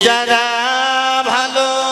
যারা ভালোবাসে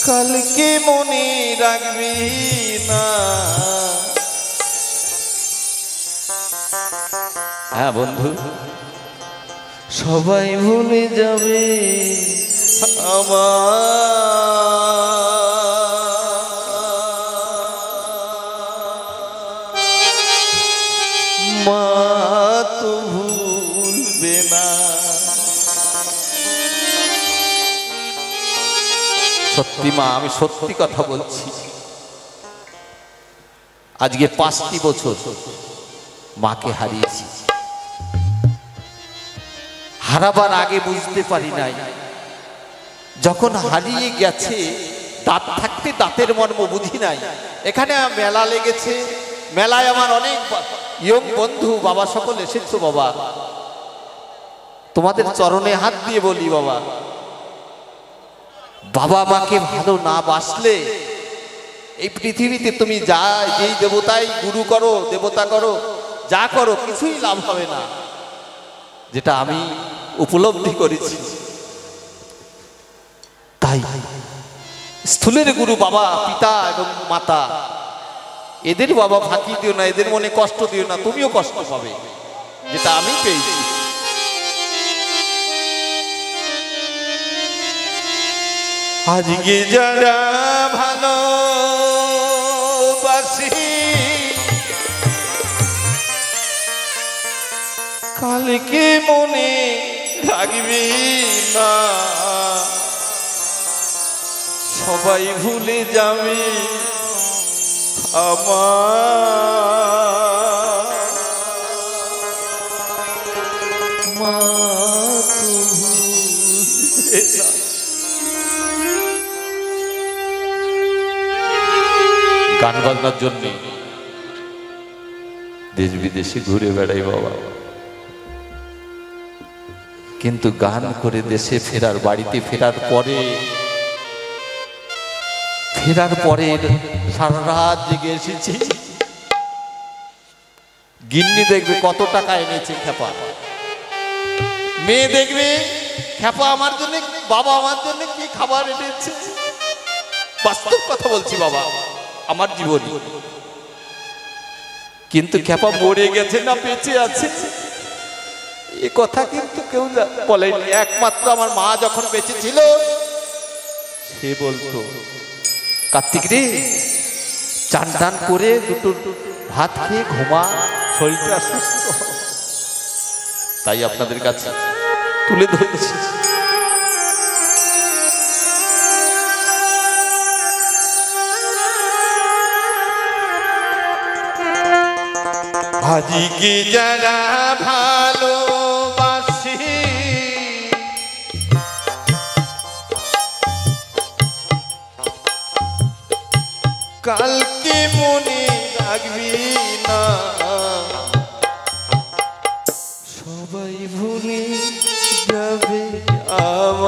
কালকে মনে রাখবি না। হ্যাঁ বন্ধু, সবাই ভুলে যাবে মা তো ভুলবে না। সত্যি মা, আমি সত্যি কথা বলছি। আজকে 5টি বছর মাকে হারিয়েছি। হারাবার আগে বুঝতে পারি নাই, যখন হারিয়ে গেছে দাঁত থাকতে দাঁতের মর্ম বুঝি নাই। এখানে মেলা লেগেছে, মেলায় আমার অনেক ইয়ং বন্ধু বাবা সকল এসেছো। বাবা তোমাদের চরণে হাত দিয়ে বলি, বাবা বাবা মাকে ভালো না বাসলে এই পৃথিবীতে তুমি যা যেই দেবতাই গুরু করো, দেবতা করো, যা করো, কিছুই লাভ হবে না। যেটা আমি উপলব্ধি করেছি। তাই স্থূলের গুরু বাবা, পিতা এবং মাতা, এদের বাবা ফাঁকি দিও না, এদের মনে কষ্ট দিও না, তুমিও কষ্ট পাবে যেটা আমি পেয়েছি। আজকে যারা ভালোবাসি কালকে মনে রাখবি না। সবাই ভুলে যাবে আমার মা তো ভুলবে না। গান বাজনার জন্য দেশ বিদেশে ঘুরে বেড়াই বাবা, কিন্তু গান করে দেশে ফেরার, বাড়িতে ফেরার পরে সারা রাত জেগে এসেছি। গিন্নি দেখবে কত টাকা এনেছে খেপা, মেয়ে দেখবে খেপা আমার জন্য, বাবা আমার জন্য কি খাবার এনেছে। বাস্তব কথা বলছি বাবা, আমার জীবনী। কিন্তু খেপা মরে গেছে না বেঁচে আছে এ কথা কিন্তু কেউ বলেনি। একমাত্র আমার মা যখন বেঁচে ছিল সে বলতো, কার্তিক রে চান টান করে দুটো ভাত খেয়ে ঘুমা, শরীরটা সুস্থ। তাই আপনাদের কাছে তুলে ধরেছি। আজকে যারা ভালোবাসি কালকে মনে রাখবি না। সবাই ভুলে যাবে আমার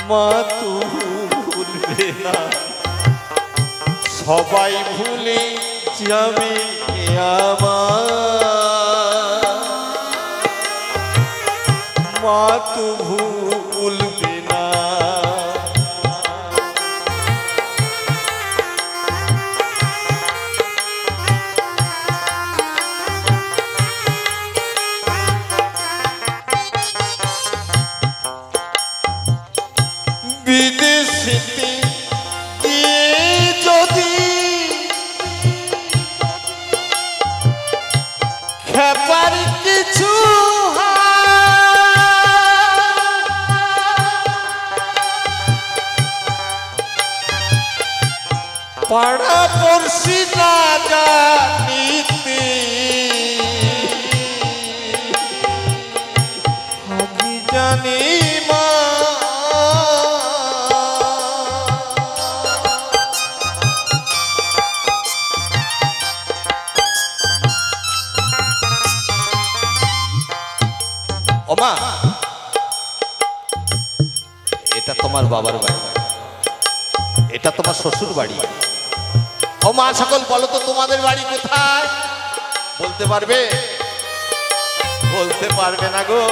মা তো ভুলবে না। সবাই ভুলে যাবে আমার মা তো ভুলবে না। বিদেশিতে খেপার কিছু পাড়া পড়শি না জানিতে আমি জানি মা। ওমা, এটা তোমার বাবার বাড়ি, এটা তোমার শ্বশুর বাড়ি। ও মা সকল, বলো তো তোমাদের বাড়ি কোথায়? বলতে পারবে? বলতে পারবে না গো।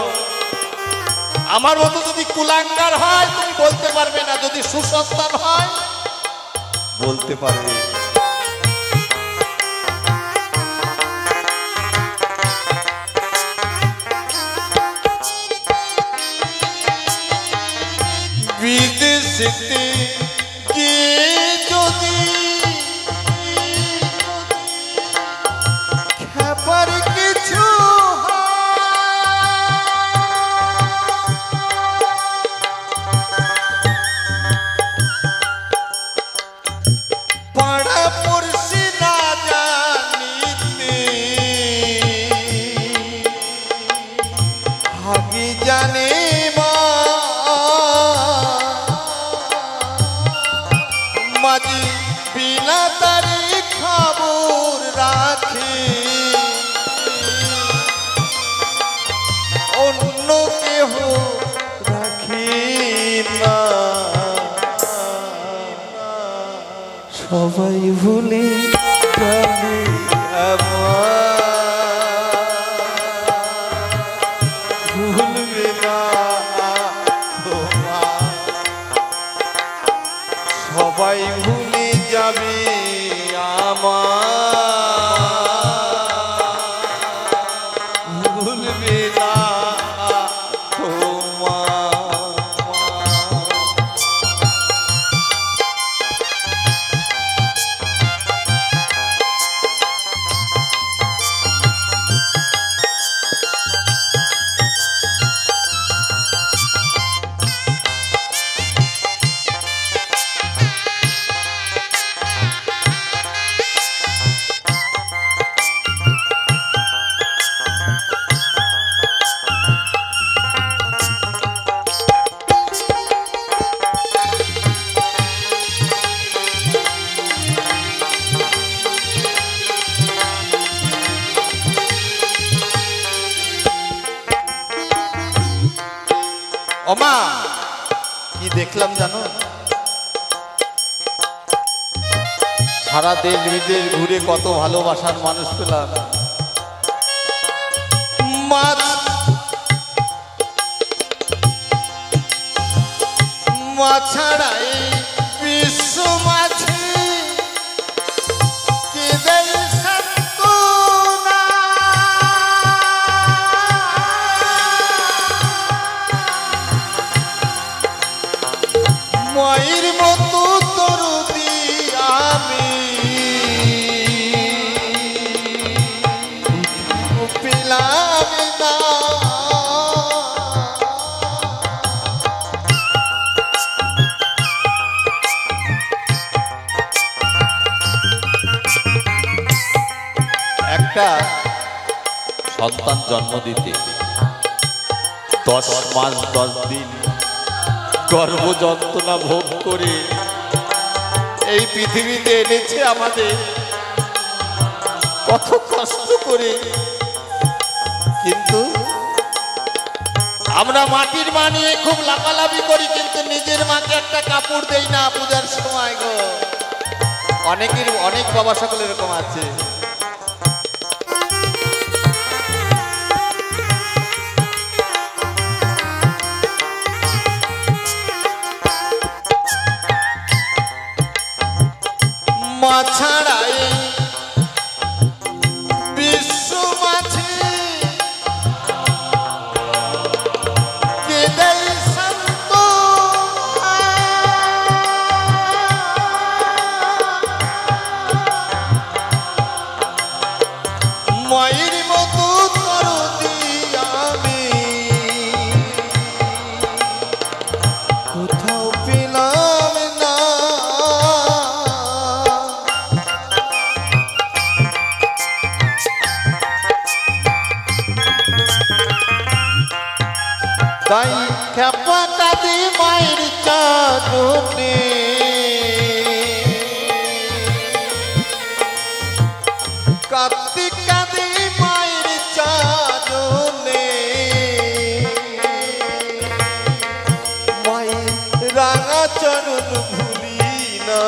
আমার মতো যদি কুলাঙ্গার হয় তুমি বলতে পারবে না, যদি সুসন্তান হয় বলতে পারবে। বিদেশেতে গিয়ে যদি খেপার কিছু পাড়া পড়শি না জানিতে আগে জানে মাঝি বিনা তারি খবর রাখে, অন্য কেহ রাখি না। সবাই ভুলে যাবে ভুলবে না তোমার, সবাই ভুলে যাবে আমার, ভুলবে না তোমার। ওমা, কি দেখলাম জানো? সারা দেশ বিদেশ ঘুরে কত ভালোবাসার মানুষ পেলাম। মা ছাড়াই বিশ্ব মাঝে কেঁদে সান্ত্বনা, মায়ের মতো দরদি আমি পেলাম না। একটা সন্তান জন্ম দিতে 10 মাস 10 দিন গর্ভ যন্ত্রণা ভোগ করে এই পৃথিবীতে এনেছে আমাদের, কত কষ্ট করে। কিন্তু আমরা মাটির মা নিয়ে খুব লাফালাফি করি, কিন্তু নিজের মাকে একটা কাপড় দেই না পূজার সময় গো। অনেক বাবা সকল এরকম আছে। মা ছাড়াই বিশ্ব মাঝে কেঁদে সান্ত্বনা, মায়ের মতো দরদি আমি কোথাও পেলাম না। তাই খেপা কাঁদে মায়ের চরণে, কার্তিক কাঁদে মায়ের চরণে, মায়ের রাঙা চরণ ভুলি না।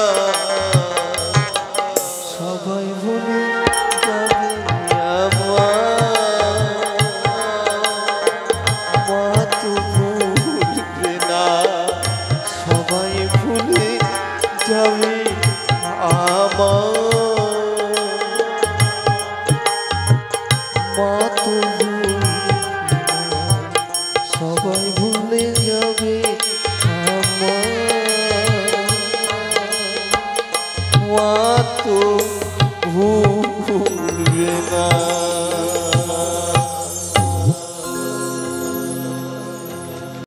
মা তবু সবাই ভুলে যাবে আমার মা তো